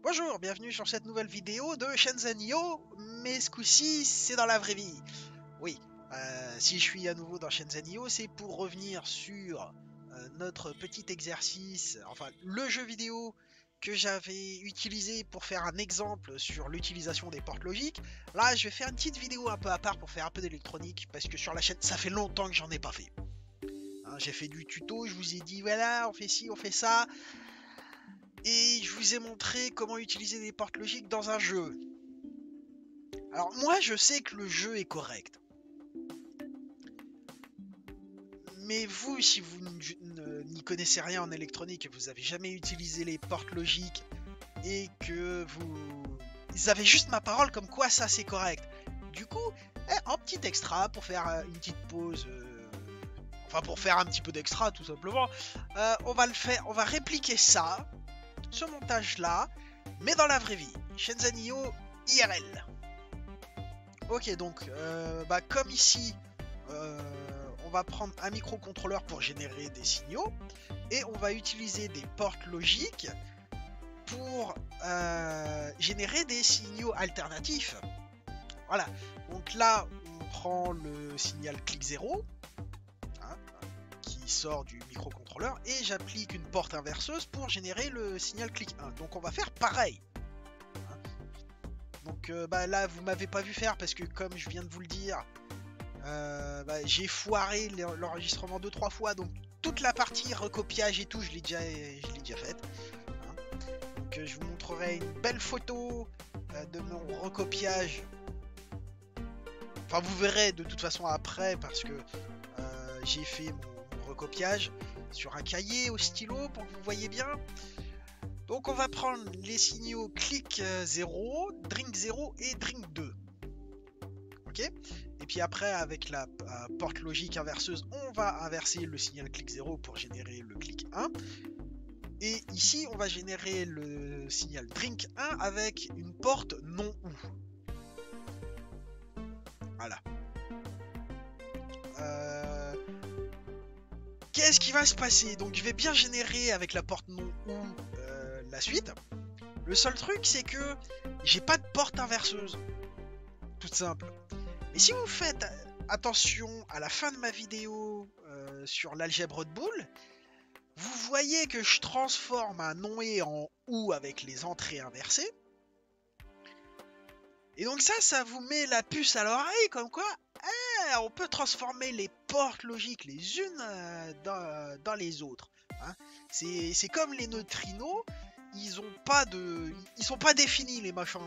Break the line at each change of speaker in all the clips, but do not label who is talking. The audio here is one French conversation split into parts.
Bonjour, bienvenue sur cette nouvelle vidéo de Shenzhen Yo, mais ce coup-ci c'est dans la vraie vie. Oui, si je suis à nouveau dans Shenzhen Yo, c'est pour revenir sur notre petit exercice, enfin le jeu vidéo que j'avais utilisé pour faire un exemple sur l'utilisation des portes logiques. Là, je vais faire une petite vidéo un peu à part pour faire un peu d'électronique, parce que sur la chaîne, ça fait longtemps que j'en ai pas fait. Hein, j'ai fait du tuto, je vous ai dit voilà, on fait ci, on fait ça. Et je vous ai montré comment utiliser des portes logiques dans un jeu. Alors moi je sais que le jeu est correct. Mais vous, si vous n'y connaissez rien en électronique et vous avez jamais utilisé les portes logiques et que vous avez juste ma parole comme quoi ça c'est correct. Du coup, un petit extra pour faire une petite pause, enfin pour faire un petit peu d'extra tout simplement. On va le faire, on va répliquer ça, ce montage là, mais dans la vraie vie. Shenzhen Yo IRL. Ok, donc comme ici, on va prendre un microcontrôleur pour générer des signaux et on va utiliser des portes logiques pour générer des signaux alternatifs. Voilà, donc là on prend le signal clic 0 hein, qui sort du microcontrôleur et j'applique une porte inverseuse pour générer le signal clic 1. Donc on va faire pareil. Donc là vous m'avez pas vu faire parce que comme je viens de vous le dire, j'ai foiré l'enregistrement 2-3 fois, donc toute la partie recopiage et tout je l'ai déjà faite hein. Donc je vous montrerai une belle photo de mon recopiage, enfin vous verrez de toute façon après parce que j'ai fait mon recopiage sur un cahier au stylo pour que vous voyez bien. Donc on va prendre les signaux clic 0, drink 0 et drink 2. Ok. Et puis après avec la porte logique inverseuse, on va inverser le signal clic 0 pour générer le clic 1. Et ici on va générer le signal drink 1 avec une porte non ou. Voilà. Qu'est-ce qui va se passer? Donc je vais bien générer avec la porte non ou la suite. Le seul truc c'est que j'ai pas de porte inverseuse. Toute simple. Mais si vous faites attention à la fin de ma vidéo sur l'algèbre de boules, vous voyez que je transforme un non et en ou avec les entrées inversées. Et donc ça vous met la puce à l'oreille comme quoi on peut transformer les portes logiques les unes dans les autres. Hein. C'est comme les neutrinos. Ils sont pas définis les machins.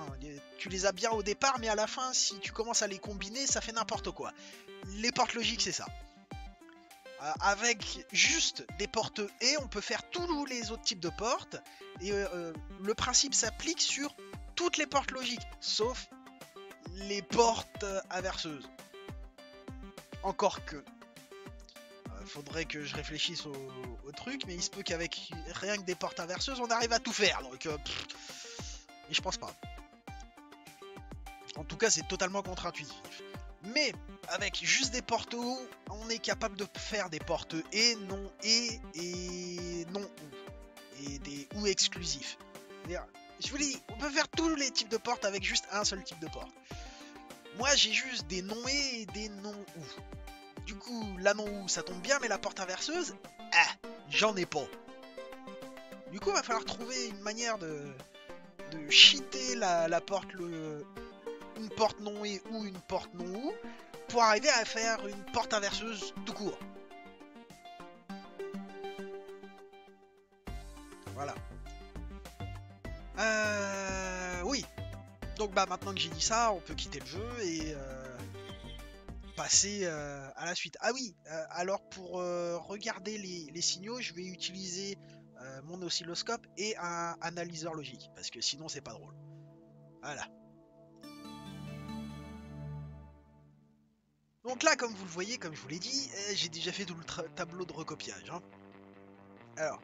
Tu les as bien au départ, mais à la fin, si tu commences à les combiner, ça fait n'importe quoi. Les portes logiques, c'est ça. Avec juste des portes et, on peut faire tous les autres types de portes. Et le principe s'applique sur toutes les portes logiques, sauf les portes inverseuses. Encore que. Faudrait que je réfléchisse au truc, mais il se peut qu'avec rien que des portes inverseuses, on arrive à tout faire. Donc, mais je pense pas. En tout cas, c'est totalement contre-intuitif. Mais avec juste des portes ou, on est capable de faire des portes et non ou. Et des ou exclusifs. Je vous dis, on peut faire tous les types de portes avec juste un seul type de porte. Moi, j'ai juste des non et des non ou. Du coup, là non ou ça tombe bien, mais la porte inverseuse, j'en ai pas. Du coup, il va falloir trouver une manière de cheater la porte, une porte non et ou une porte non ou, pour arriver à faire une porte inverseuse tout court. Voilà. Oui. Donc maintenant que j'ai dit ça, on peut quitter le jeu et passer à la suite. Ah oui, alors pour regarder les signaux, je vais utiliser mon oscilloscope et un analyseur logique, parce que sinon c'est pas drôle. Voilà. Donc là, comme vous le voyez, comme je vous l'ai dit, j'ai déjà fait tout le tableau de recopiage. Hein. Alors,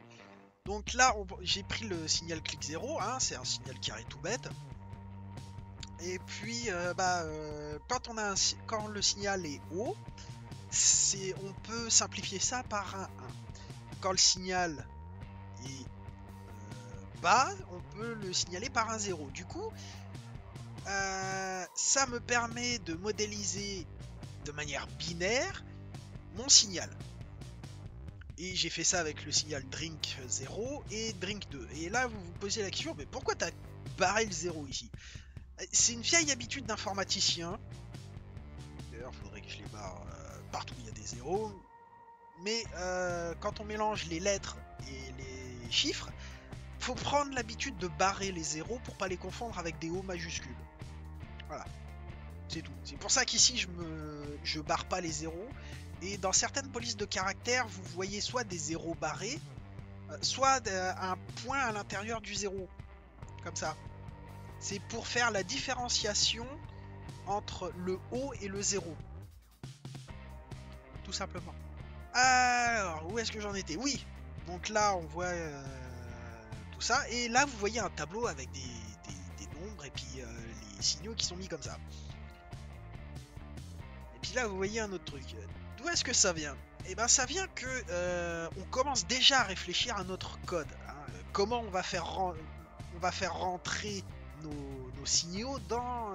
donc là, j'ai pris le signal clic 0, hein, c'est un signal carré tout bête. Et puis, quand le signal est haut, on peut simplifier ça par un 1. Quand le signal est bas, on peut le signaler par un 0. Du coup, ça me permet de modéliser de manière binaire mon signal. Et j'ai fait ça avec le signal drink 0 et drink 2. Et là, vous vous posez la question, mais pourquoi t'as barré le 0 ici? C'est une vieille habitude d'informaticien. D'ailleurs, il faudrait que je les barre partout où il y a des zéros. Mais quand on mélange les lettres et les chiffres, faut prendre l'habitude de barrer les zéros pour pas les confondre avec des O majuscules. Voilà, c'est tout. C'est pour ça qu'ici je barre pas les zéros. Et dans certaines polices de caractères, vous voyez soit des zéros barrés, soit un point à l'intérieur du zéro. Comme ça. C'est pour faire la différenciation entre le O et le 0. Tout simplement. Alors, où est-ce que j'en étais? Oui, donc là on voit tout ça. Et là vous voyez un tableau avec des nombres et puis les signaux qui sont mis comme ça. Et puis là vous voyez un autre truc. D'où est-ce que ça vient? Eh ben ça vient que on commence déjà à réfléchir à notre code. Hein. Comment on va faire rentrer nos signaux dans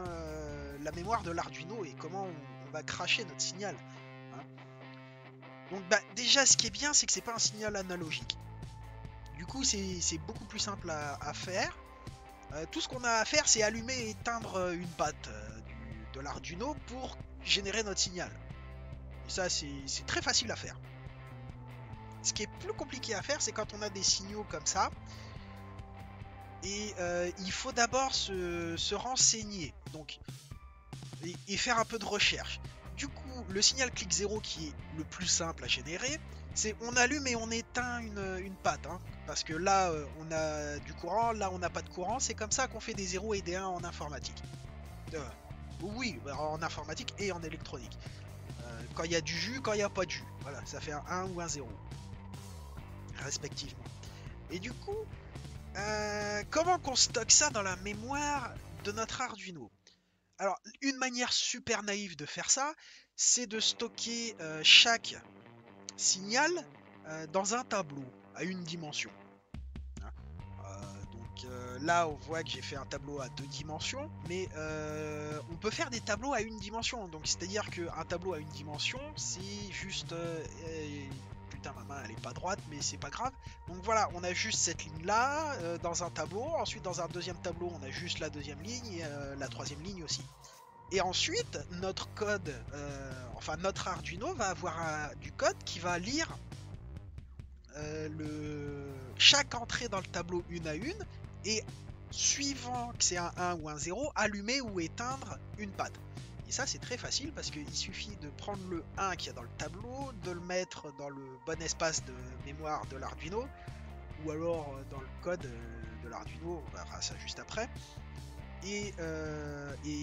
la mémoire de l'Arduino et comment on va cracher notre signal. Hein. Donc bah, déjà ce qui est bien c'est que c'est pas un signal analogique. Du coup c'est beaucoup plus simple à faire. Tout ce qu'on a à faire c'est allumer et éteindre une patte de l'Arduino pour générer notre signal. Et ça c'est très facile à faire. Ce qui est plus compliqué à faire c'est quand on a des signaux comme ça. Et il faut d'abord se renseigner donc, et faire un peu de recherche. Du coup, le signal clic 0 qui est le plus simple à générer, c'est on allume et on éteint une patte. Hein, parce que là, on a du courant, là, on n'a pas de courant. C'est comme ça qu'on fait des 0 et des 1 en informatique. Oui, en informatique et en électronique. Quand il y a du jus, quand il n'y a pas de jus. Voilà, ça fait un 1 ou un 0. Respectivement. Et du coup... comment qu'on stocke ça dans la mémoire de notre Arduino? Alors, une manière super naïve de faire ça, c'est de stocker chaque signal dans un tableau à une dimension. Hein. Donc là, on voit que j'ai fait un tableau à 2 dimensions, mais on peut faire des tableaux à une dimension. Donc, c'est-à-dire qu'un tableau à une dimension, c'est juste... putain, ma main elle est pas droite, mais c'est pas grave. Donc voilà, on a juste cette ligne là dans un tableau. Ensuite, dans un deuxième tableau, on a juste la deuxième ligne et la troisième ligne aussi. Et ensuite, notre code, enfin notre Arduino va avoir du code qui va lire chaque entrée dans le tableau une à une et suivant que c'est un 1 ou un 0, allumer ou éteindre une patte. Et ça c'est très facile parce qu'il suffit de prendre le 1 qu'il y a dans le tableau, de le mettre dans le bon espace de mémoire de l'Arduino, ou alors dans le code de l'Arduino, on verra ça juste après, et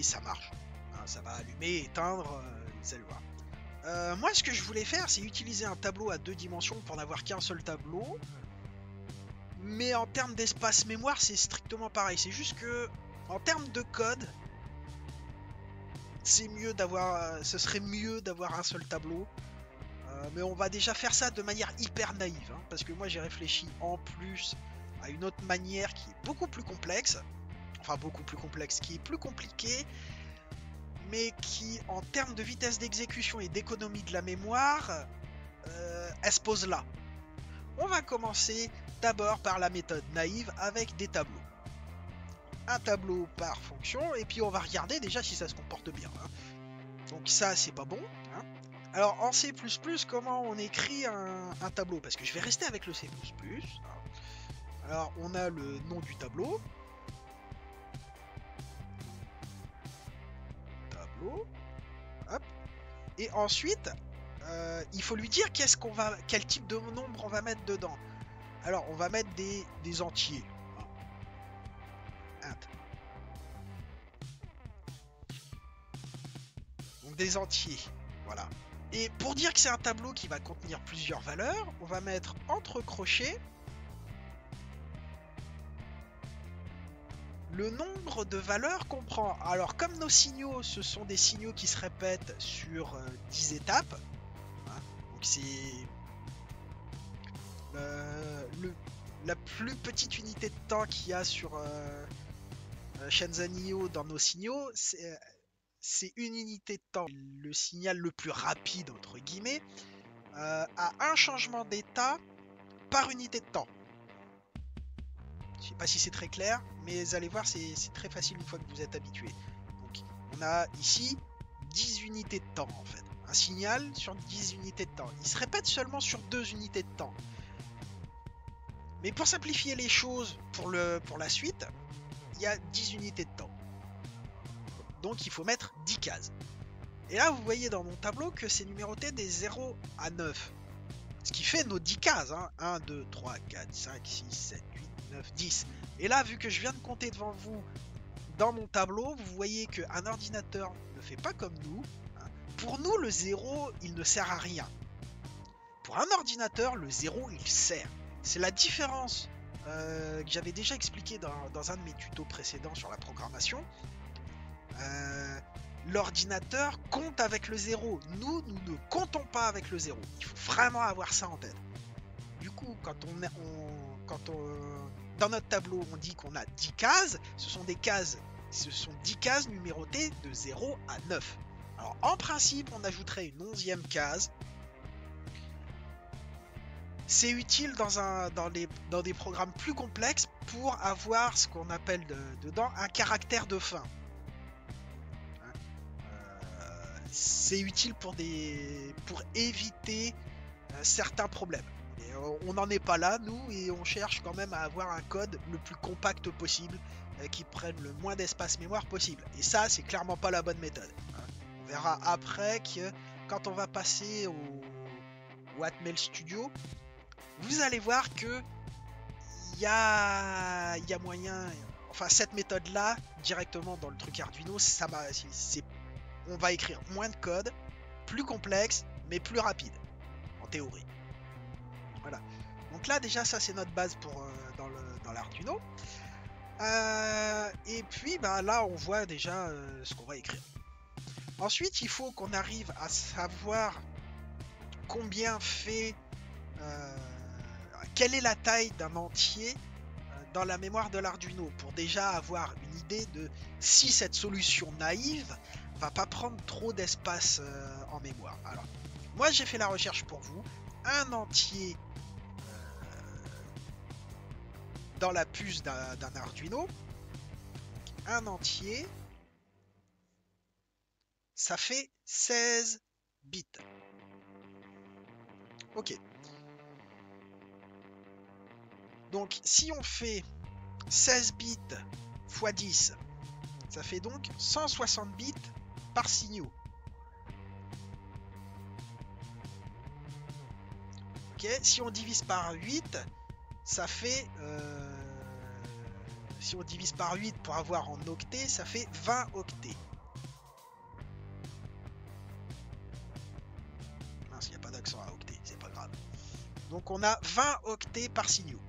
ça marche. Hein, ça va allumer, éteindre, vous allez voir. Moi ce que je voulais faire c'est utiliser un tableau à 2 dimensions pour n'avoir qu'un seul tableau, mais en termes d'espace mémoire c'est strictement pareil, c'est juste que en termes de code, ce serait mieux d'avoir un seul tableau. Mais on va déjà faire ça de manière hyper naïve. Hein, parce que moi j'ai réfléchi en plus à une autre manière qui est beaucoup plus complexe. Enfin beaucoup plus complexe, qui est plus compliquée. Mais qui en termes de vitesse d'exécution et d'économie de la mémoire, elle se pose là. On va commencer d'abord par la méthode naïve avec des tableaux. Un tableau par fonction et puis on va regarder déjà si ça se comporte bien. Hein. Donc ça c'est pas bon. Hein. Alors en C++, comment on écrit un tableau? Parce que je vais rester avec le C++. Hein. Alors on a le nom du tableau. Tableau. Hop. Et ensuite, il faut lui dire quel type de nombre on va mettre dedans. Alors on va mettre des entiers. Int. Donc des entiers. Voilà. Et pour dire que c'est un tableau qui va contenir plusieurs valeurs, on va mettre entre crochets le nombre de valeurs qu'on prend. Alors comme nos signaux, ce sont des signaux qui se répètent sur 10 étapes, hein, donc c'est la plus petite unité de temps qu'il y a sur Shenzhen IO dans nos signaux, c'est une unité de temps. Le signal le plus rapide, entre guillemets, à un changement d'état par unité de temps. Je sais pas si c'est très clair, mais vous allez voir, c'est très facile une fois que vous êtes habitué. Donc, on a ici 10 unités de temps, en fait. Un signal sur 10 unités de temps. Il se répète seulement sur 2 unités de temps. Mais pour simplifier les choses pour la suite, il y a 10 unités de temps. Donc, il faut mettre 10 cases. Et là, vous voyez dans mon tableau que c'est numéroté des 0 à 9. Ce qui fait nos 10 cases. Hein. 1, 2, 3, 4, 5, 6, 7, 8, 9, 10. Et là, vu que je viens de compter devant vous dans mon tableau, vous voyez qu'un ordinateur ne fait pas comme nous. Hein. Pour nous, le 0, il ne sert à rien. Pour un ordinateur, le 0, il sert. C'est la différence que j'avais déjà expliqué dans un de mes tutos précédents sur la programmation. L'ordinateur compte avec le 0. Nous ne comptons pas avec le 0. Il faut vraiment avoir ça en tête. Du coup, quand dans notre tableau, on dit qu'on a 10 cases, ce sont 10 cases numérotées de 0 à 9. Alors, en principe, on ajouterait une 11e case. C'est utile dans des programmes plus complexes pour avoir ce qu'on appelle dedans un caractère de fin. C'est utile pour éviter certains problèmes. Et on n'en est pas là, nous, et on cherche quand même à avoir un code le plus compact possible, qui prenne le moins d'espace mémoire possible. Et ça, c'est clairement pas la bonne méthode. On verra après que quand on va passer au Atmel Studio, vous allez voir que il y a moyen. Enfin, cette méthode-là, directement dans le truc Arduino, on va écrire moins de code, plus complexe, mais plus rapide, en théorie. Voilà. Donc là, déjà, ça, c'est notre base dans l'Arduino. Et puis, là, on voit déjà ce qu'on va écrire. Ensuite, il faut qu'on arrive à savoir combien fait... quelle est la taille d'un entier dans la mémoire de l'Arduino, pour déjà avoir une idée de si cette solution naïve va pas prendre trop d'espace en mémoire. Alors, moi j'ai fait la recherche pour vous. Un entier dans la puce d'un Arduino, un entier, ça fait 16 bits. Ok. Donc, si on fait 16 bits x 10, ça fait donc 160 bits par signaux. Ok, si on divise par 8, ça fait... si on divise par 8 pour avoir en octets, ça fait 20 octets. Mince, il n'y a pas d'accent à octet, c'est pas grave. Donc on a 20 octets par signaux.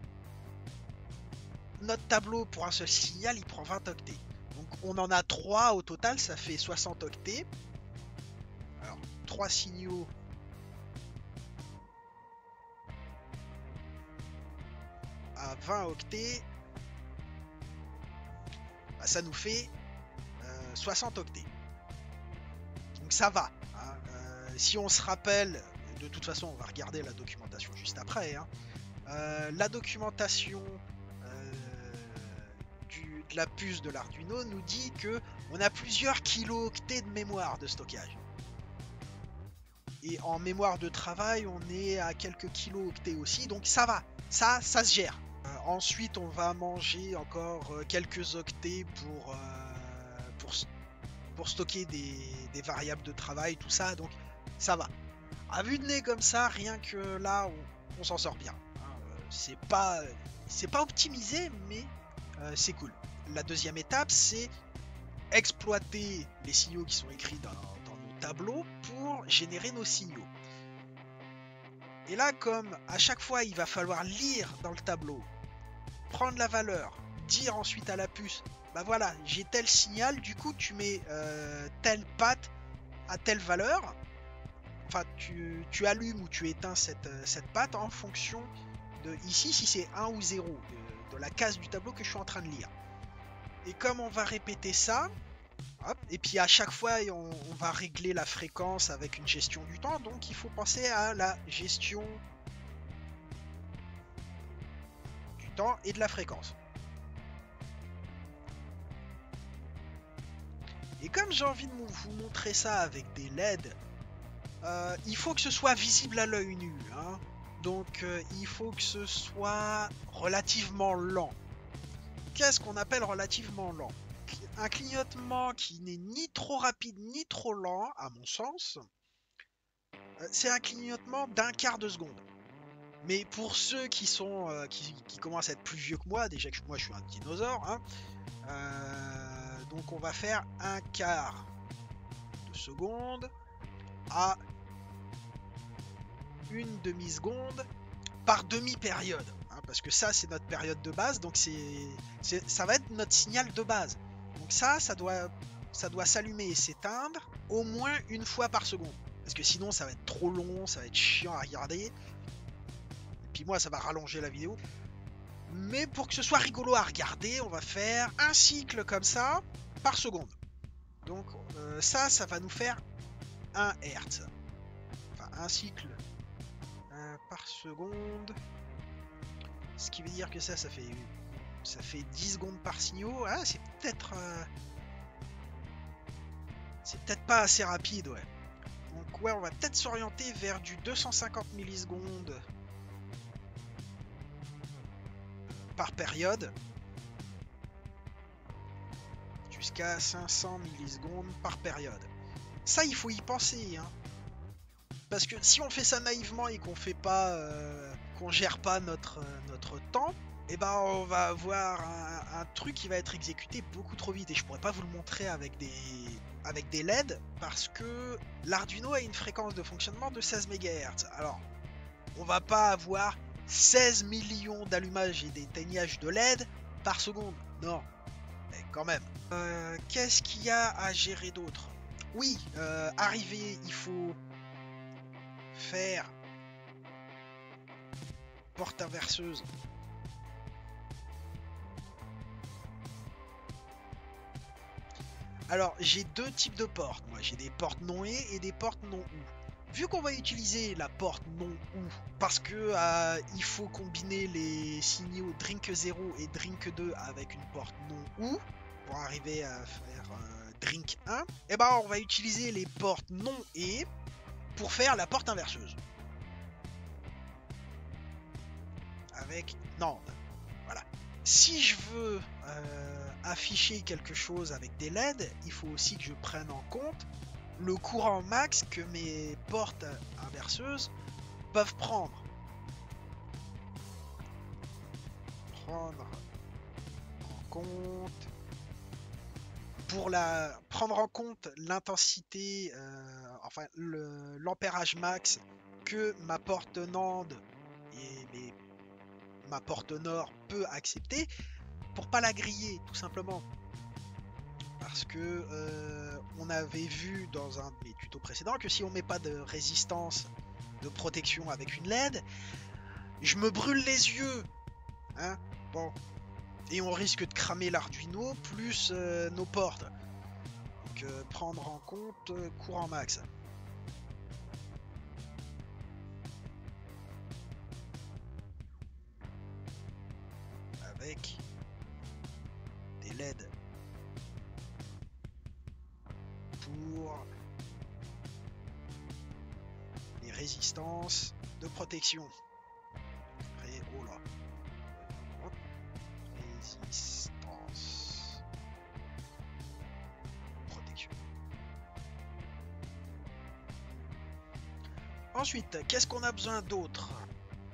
Notre tableau pour un seul signal, il prend 20 octets. Donc on en a 3 au total, ça fait 60 octets. Alors 3 signaux à 20 octets, ça nous fait 60 octets. Donc ça va. Hein. Si on se rappelle, de toute façon on va regarder la documentation juste après. Hein. La documentation de la puce de l'Arduino nous dit que on a plusieurs kilo-octets de mémoire de stockage. Et en mémoire de travail, on est à quelques kilo-octets aussi, donc ça va, ça se gère. Ensuite, on va manger encore quelques octets pour stocker des variables de travail, tout ça, donc ça va. À vue de nez comme ça, rien que là, on s'en sort bien. C'est pas optimisé, mais c'est cool. La deuxième étape, c'est exploiter les signaux qui sont écrits dans nos tableaux pour générer nos signaux. Et là, comme à chaque fois, il va falloir lire dans le tableau, prendre la valeur, dire ensuite à la puce, bah voilà, j'ai tel signal, du coup, tu mets telle patte à telle valeur. Enfin, tu allumes ou tu éteins cette patte en fonction de ici si c'est 1 ou 0 de la case du tableau que je suis en train de lire. Et comme on va répéter ça, hop, et puis à chaque fois on va régler la fréquence avec une gestion du temps, donc il faut penser à la gestion du temps et de la fréquence. Et comme j'ai envie de vous montrer ça avec des LED, il faut que ce soit visible à l'œil nu, hein. Donc il faut que ce soit relativement lent. Qu'est-ce qu'on appelle relativement lent? Un clignotement qui n'est ni trop rapide ni trop lent, à mon sens, c'est un clignotement d'un quart de seconde. Mais pour ceux qui sont qui commencent à être plus vieux que moi, déjà que moi je suis un dinosaure, hein, donc on va faire un quart de seconde à une demi-seconde par demi-période, hein, parce que ça c'est notre période de base, donc ça va être notre signal de base. Donc ça doit s'allumer et s'éteindre au moins une fois par seconde, parce que sinon ça va être trop long, ça va être chiant à regarder, et puis moi ça va rallonger la vidéo. Mais pour que ce soit rigolo à regarder, on va faire un cycle comme ça par seconde. Donc ça va nous faire 1 Hz. Enfin un cycle par seconde. Ce qui veut dire que ça fait 10 secondes par signal. Ah, c'est peut-être pas assez rapide, ouais. Donc ouais, on va peut-être s'orienter vers du 250 millisecondes par période, jusqu'à 500 millisecondes par période. Ça, il faut y penser, hein. Parce que si on fait ça naïvement et qu'on fait pas, qu'on gère pas notre temps, et ben on va avoir un truc qui va être exécuté beaucoup trop vite. Et je pourrais pas vous le montrer avec des LED parce que l'Arduino a une fréquence de fonctionnement de 16 MHz. Alors, on va pas avoir 16 millions d'allumages et d'éteignages de LED par seconde. Non, mais quand même. Qu'est-ce qu'il y a à gérer d'autre? Oui, arrivé, il faut faire porte inverseuse. Alors, j'ai deux types de portes. Moi, j'ai des portes non et des portes non ou. Vu qu'on va utiliser la porte non ou parce que il faut combiner les signaux drink 0 et drink 2 avec une porte non ou pour arriver à faire drink 1, et ben on va utiliser les portes non et pour faire la porte inverseuse. Avec NAND. Voilà. Si je veux afficher quelque chose avec des LED, il faut aussi que je prenne en compte le courant max que mes portes inverseuses peuvent prendre. Prendre en compte. Pour prendre en compte l'intensité, enfin l'ampérage max que ma porte NAND et ma porte NOR peut accepter, pour pas la griller tout simplement. Parce que on avait vu dans un de mes tutos précédents que si on met pas de résistance de protection avec une LED, je me brûle les yeux, hein. Bon, et on risque de cramer l'Arduino plus nos portes. Donc prendre en compte courant max. Avec des LED pour les résistances de protection. Oh là. Résistance. Protection. Ensuite, qu'est-ce qu'on a besoin d'autre?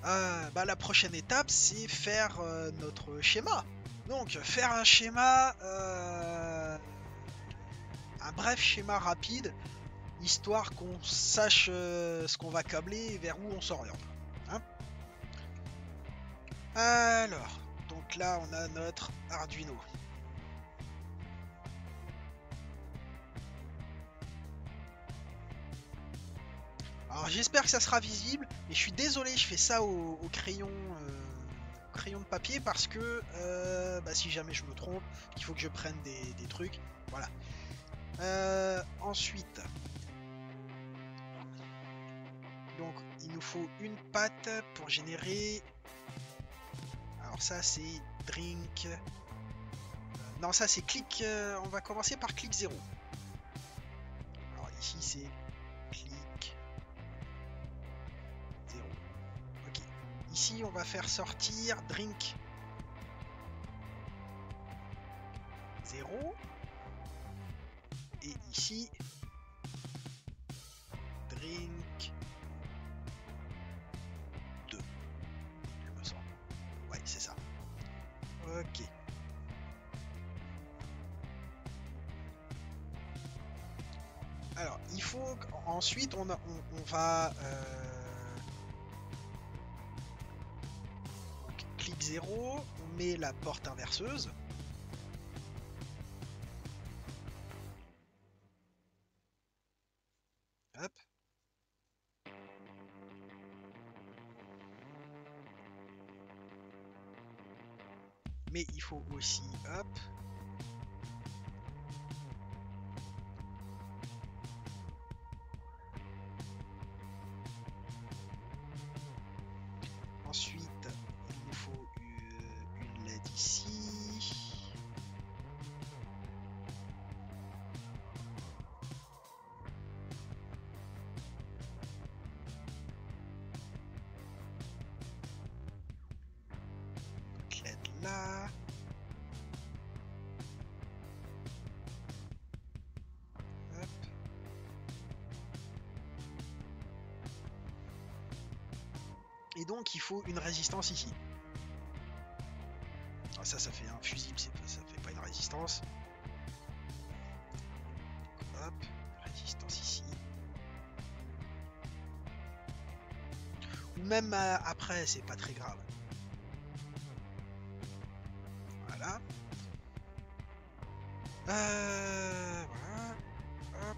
La prochaine étape, c'est faire notre schéma. Donc, faire un schéma, un bref schéma rapide, histoire qu'on sache ce qu'on va câbler et vers où on s'oriente. Hein? Alors, donc là, on a notre Arduino. Alors j'espère que ça sera visible, mais je suis désolé, je fais ça au crayon crayon de papier parce que bah, si jamais je me trompe, il faut que je prenne des trucs. Voilà. Ensuite, donc il nous faut une patte pour générer. Alors ça c'est drink. Non, ça c'est clic. On va commencer par clic 0. Alors ici c'est clic 0. Ok. Ici on va faire sortir drink 0. Et ici drink 2. Il me semble. Ouais, c'est ça. Ok. Alors, il faut ensuite on va donc, clic 0, on met la porte inverseuse. Hop. Mais il faut aussi hop. Ensuite, il nous faut une LED ici. Donc LED là. Hop. Et donc il faut une résistance ici. Alors ça fait un fusible, ça fait pas une résistance. Hop, résistance ici. Ou même après, c'est pas très grave. Voilà. Voilà. Hop.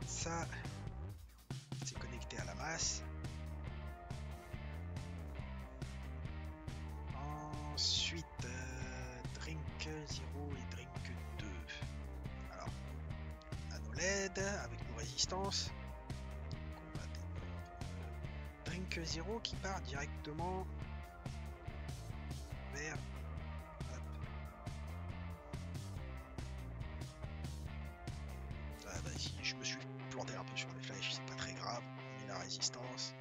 Ça, c'est connecté à la masse. Ensuite, drink 0 et drink 2. Alors, nano LED avec nos résistances. On va drink 0 qui part directement vers. Hop. Ah bah si, je me suis planté un peu sur les flèches, c'est pas très grave. On met la résistance.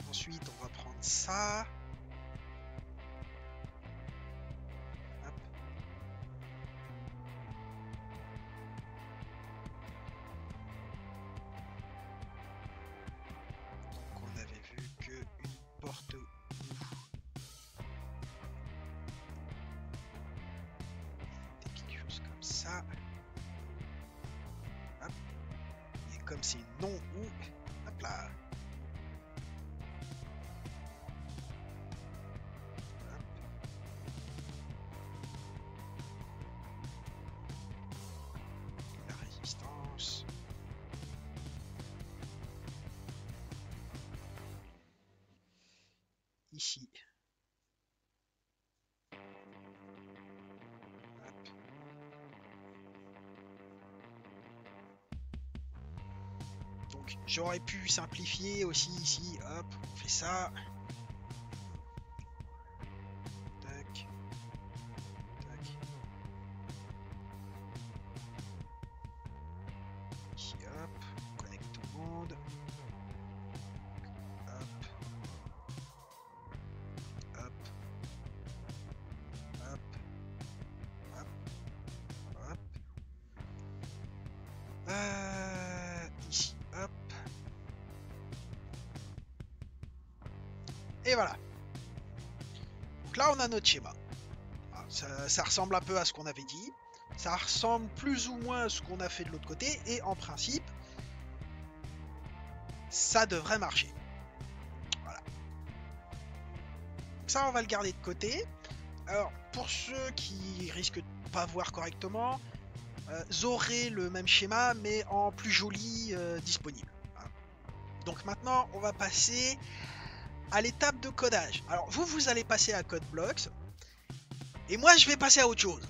Ensuite, on va prendre ça. Hop. Donc, on avait vu qu'une porte quelque chose comme ça. Hop. Et comme c'est non ou, hop là. La résistance. Ici. Hop. Donc j'aurais pu simplifier aussi ici, hop, on fait ça. Tac. Tac. Ici, hop, on connecte tout le monde. Hop. Hop. Hop. Hop. Hop. Ici, hop. Et voilà. Donc là, on a notre schéma. Ça ressemble un peu à ce qu'on avait dit. Ça ressemble plus ou moins à ce qu'on a fait de l'autre côté. Et en principe, ça devrait marcher. Voilà. Donc ça, on va le garder de côté. Alors, pour ceux qui risquent de pas voir correctement, aurez le même schéma mais en plus joli disponible. Voilà. Donc maintenant on va passer à l'étape de codage. Alors vous allez passer à CodeBlocks et moi je vais passer à autre chose.